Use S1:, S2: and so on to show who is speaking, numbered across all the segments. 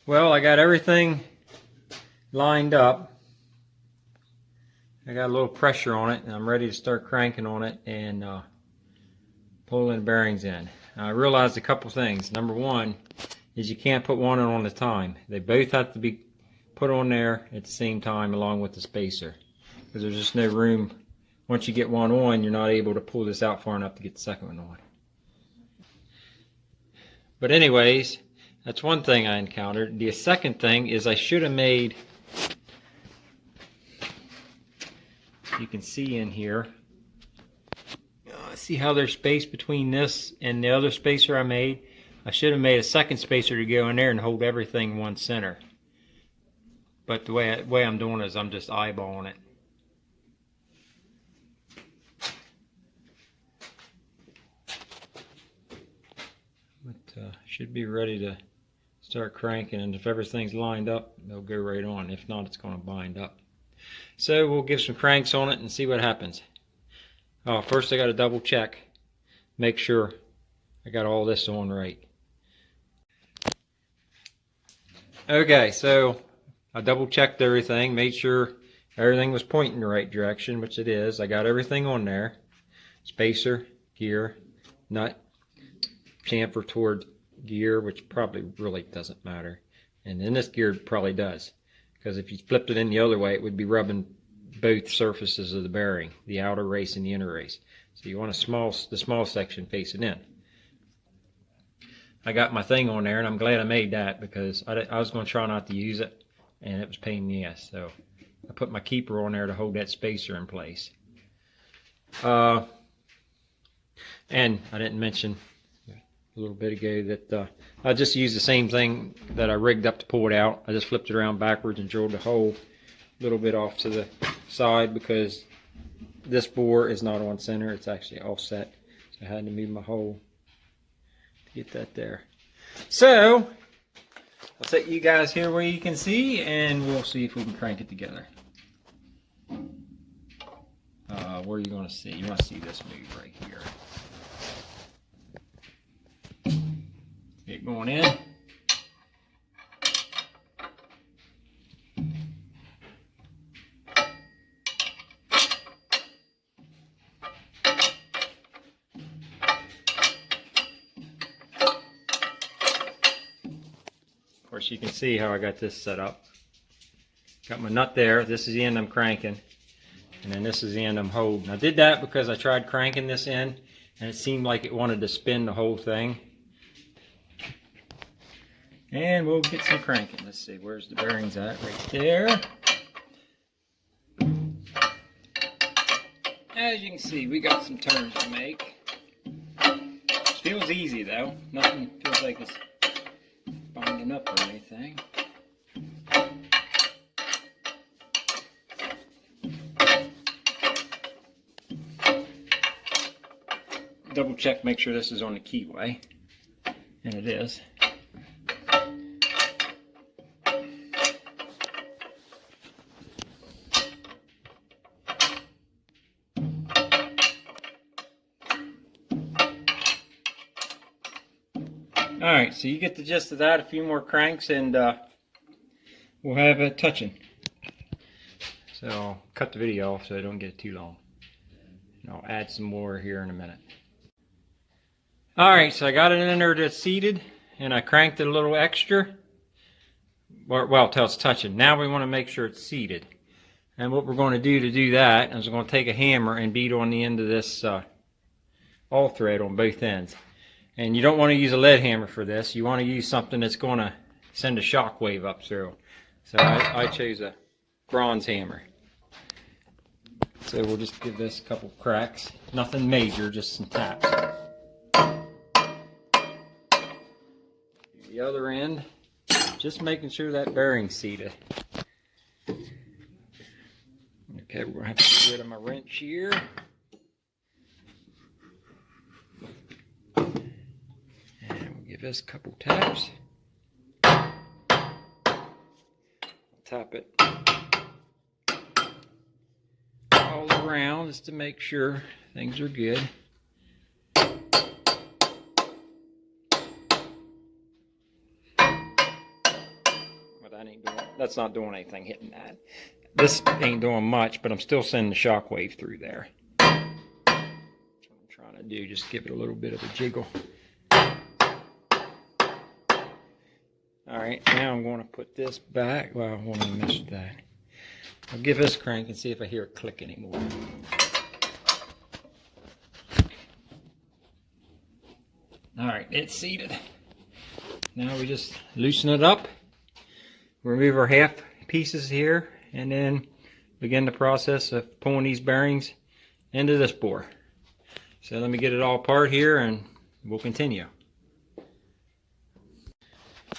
S1: Well, I got everything lined up. I got a little pressure on it, and I'm ready to start cranking on it and pulling the bearings in. I realized a couple things. Number one is you can't put one on at a time. They both have to be put on there at the same time along with the spacer, because there's just no room. Once you get one on, you're not able to pull this out far enough to get the second one on. But anyways, that's one thing I encountered. The second thing is I should have made, you can see in here, see how there's space between this and the other spacer I made? I should have made a second spacer to go in there and hold everything one center. But the way I'm doing is I'm just eyeballing it. But should be ready to start cranking, and if everything's lined up, they'll go right on. If not, it's going to bind up. So we'll give some cranks on it and see what happens. First I got to double check, make sure I got all this on right. Okay, so I double checked everything, made sure everything was pointing the right direction, which it is. I got everything on there. Spacer, gear, nut, chamfer toward gear, which probably really doesn't matter. And then this gear probably does, because if you flipped it in the other way, it would be rubbing both surfaces of the bearing, the outer race and the inner race. So you want the small section facing in. I got my thing on there, and I'm glad I made that, because I was going to try not to use it, and it was a pain in the ass. So I put my keeper on there to hold that spacer in place. And I didn't mention a little bit ago that I just used the same thing that I rigged up to pull it out. I just flipped it around backwards and drilled the hole a little bit off to the side, because this bore is not on center, it's actually offset. So I had to move my hole to get that there. So I'll set you guys here where you can see, and we'll see if we can crank it together. Where are you going to see? You want to see this move right here. Get going in. Of course, you can see how I got this set up. Got my nut there. This is the end I'm cranking, and then this is the end I'm holding. I did that because I tried cranking this in, and it seemed like it wanted to spin the whole thing. And we'll get some cranking. Let's see, where's the bearings at? Right there. As you can see, we got some turns to make. It feels easy though. Nothing feels like it's binding up or anything. Double check, make sure this is on the keyway. And it is. Alright, so you get the gist of that. A few more cranks and we'll have it touching. So I'll cut the video off so I don't get it too long. And I'll add some more here in a minute. Alright, so I got it in there that's seated, and I cranked it a little extra. Well, till it's touching. Now we want to make sure it's seated. And what we're going to do that is we're going to take a hammer and beat on the end of this all thread on both ends. And you don't want to use a lead hammer for this. You want to use something that's going to send a shock wave up through. So I chose a bronze hammer. So we'll just give this a couple cracks. Nothing major, just some taps. The other end, just making sure that bearing's seated. Okay, we're going to have to get rid of my wrench here. Give this a couple taps. Tap it all around just to make sure things are good. that's not doing anything hitting that. This ain't doing much, but I'm still sending the shock wave through there. That's what I'm trying to do, just give it a little bit of a jiggle. Alright, now I'm going to put this back. Well, I won't even mess with that. I'll give this a crank and see if I hear it click anymore. Alright, it's seated. Now we just loosen it up, remove our half pieces here, and then begin the process of pulling these bearings into this bore. So let me get it all apart here and we'll continue.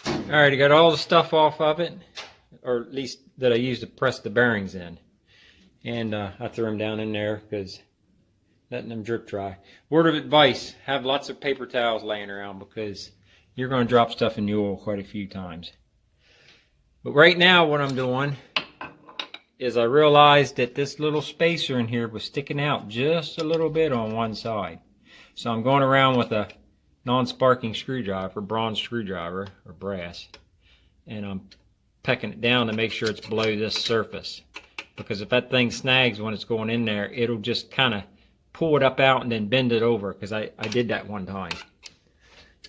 S1: Alright, I got all the stuff off of it, or at least that I used to press the bearings in. And I threw them down in there because letting them drip dry. Word of advice, have lots of paper towels laying around because you're going to drop stuff in the oil quite a few times. But right now what I'm doing is I realized that this little spacer in here was sticking out just a little bit on one side. So I'm going around with a non-sparking screwdriver, bronze screwdriver or brass, and I'm pecking it down to make sure it's below this surface. Because if that thing snags when it's going in there, it'll just kind of pull it up out and then bend it over, because I did that one time.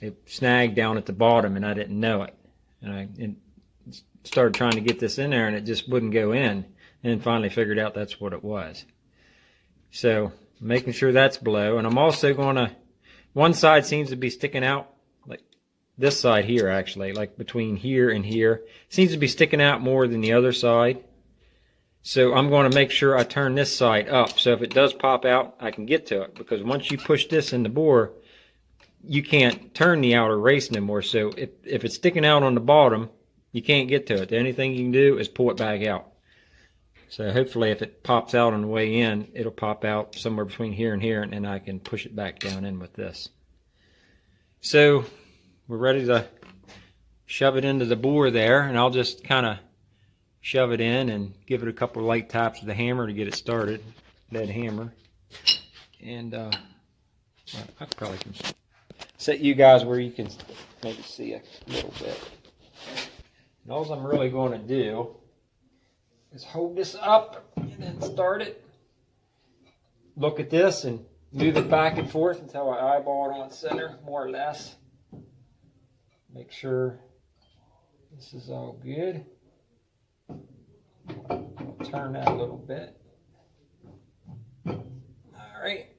S1: It snagged down at the bottom and I didn't know it. And I started trying to get this in there and it just wouldn't go in. And then finally figured out that's what it was. So making sure that's below. And I'm also going to, one side seems to be sticking out, like this side here actually, like between here and here. Seems to be sticking out more than the other side. So I'm going to make sure I turn this side up, so if it does pop out, I can get to it. Because once you push this in the bore, you can't turn the outer race anymore. So if it's sticking out on the bottom, you can't get to it. The only thing you can do is pull it back out. So hopefully if it pops out on the way in, it'll pop out somewhere between here and here, and then I can push it back down in with this. So we're ready to shove it into the bore there, and I'll just kind of shove it in and give it a couple of light taps with the hammer to get it started. Lead hammer. And well, I probably can set you guys where you can maybe see a little bit. And all I'm really going to do is hold this up and then start it. Look at this and move it back and forth until I eyeball it on center, more or less. Make sure this is all good. I'll turn that a little bit. Alright.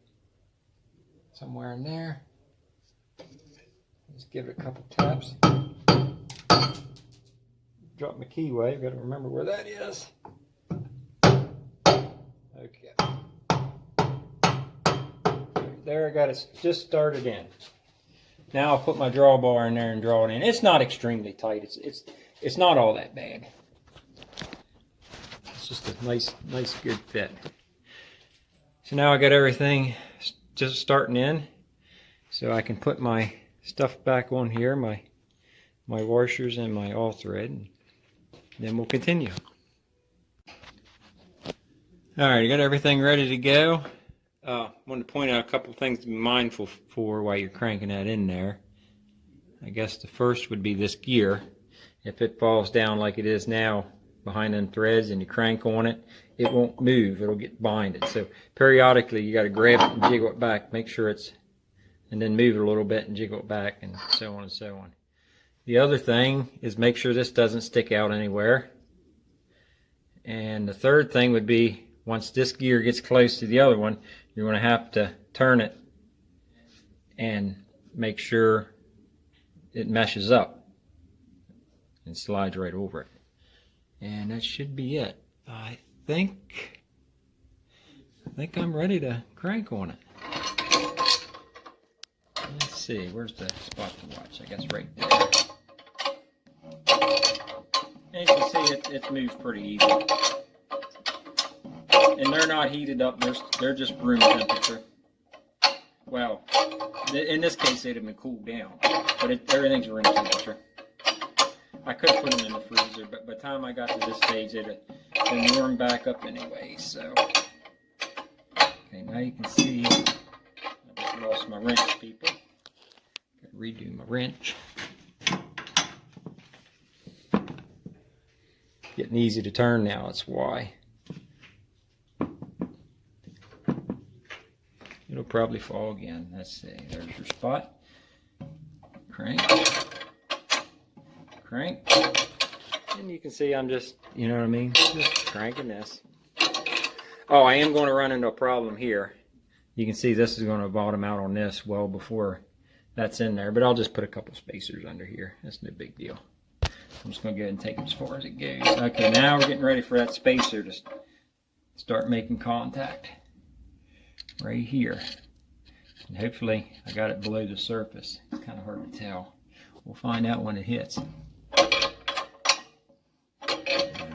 S1: Somewhere in there. Just give it a couple taps. Drop my keyway. Got to remember where that is. Okay. There, I got it just started in. Now I'll put my drawbar in there and draw it in. It's not extremely tight. It's not all that bad. Just a nice good fit. So now I got everything just starting in, so I can put my stuff back on here, my washers and my all thread, and then we'll continue. Alright, I got everything ready to go. I wanted to point out a couple things to be mindful for while you're cranking that in there. I guess the first would be this gear. If it falls down like it is now behind them threads and you crank on it, it won't move. It'll get binded. So periodically you got to grab it and jiggle it back, make sure it's, and then move it a little bit and jiggle it back, and so on and so on. The other thing is make sure this doesn't stick out anywhere. And the third thing would be, once this gear gets close to the other one, you're going to have to turn it and make sure it meshes up and slides right over it. And that should be it. I think I'm ready to crank on it. Let's see, where's the spot to watch? I guess right there. As you can see, it moves pretty easy. And they're not heated up, they're just room temperature. Well, in this case they'd have been cooled down, but everything's room temperature. I could have put them in the freezer, but by the time I got to this stage, they'd have been warmed back up anyway. So, okay, now you can see I just lost my wrench, people. Got to redo my wrench. getting easy to turn now, that's why. It'll probably fall again. Let's see, there's your spot. Crank. Crank. And you can see I'm just, you know what I mean, just cranking this. Oh, I am going to run into a problem here. You can see this is going to bottom out on this well before that's in there, but I'll just put a couple spacers under here. That's no big deal. I'm just going to go ahead and take it as far as it goes. Okay, now we're getting ready for that spacer to start making contact right here. And hopefully I got it below the surface. It's kind of hard to tell. We'll find out when it hits.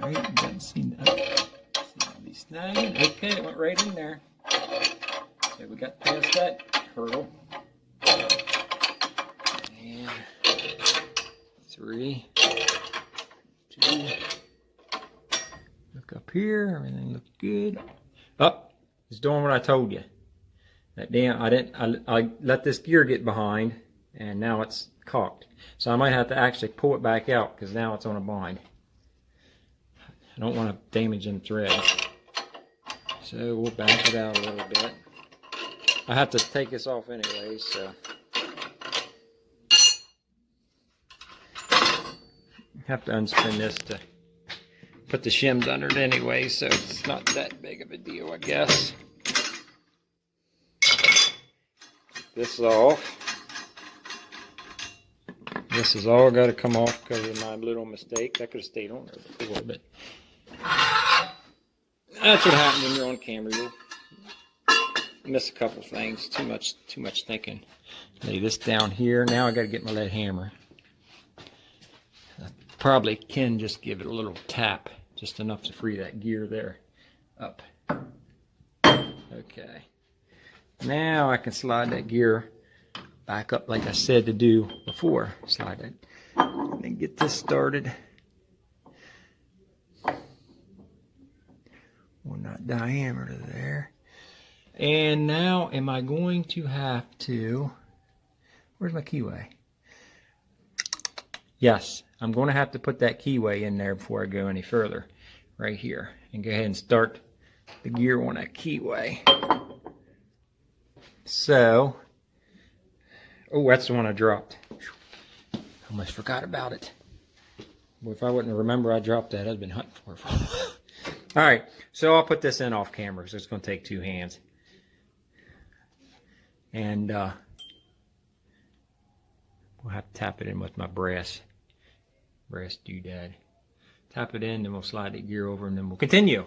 S1: Alright, doesn't seem to be snagging. Okay, it went right in there. So we got past that hurdle. And 3, 2. Look up here, everything looks good. Up, it's doing what I told you. That damn, I let this gear get behind, and now it's cocked. So I might have to actually pull it back out because now it's on a bind. I don't want to damage them threads. So we'll back it out a little bit. I have to take this off anyway, so. Have to unspin this to put the shims under it anyway, so it's not that big of a deal, I guess. This is off. This is all got to come off because of my little mistake. That could have stayed on there before, but that's what happens when you're on camera. You'll miss a couple things. Too much thinking. Lay this down here. Now I got to get my lead hammer. I probably can just give it a little tap, just enough to free that gear there up. Okay. Now I can slide that gear back up like I said to do before. Slide it and get this started. On that diameter there. And now am I going to have to, where's my keyway? Yes, I'm going to have to put that keyway in there before I go any further. Right here. And go ahead and start the gear on that keyway. So, oh, that's the one I dropped. Almost forgot about it. Well, if I wouldn't remember I dropped that, I'd been hunting for it. All right, so I'll put this in off camera because it's going to take 2 hands. And we'll have to tap it in with my brass doodad. Tap it in, then we'll slide the gear over, and then we'll continue.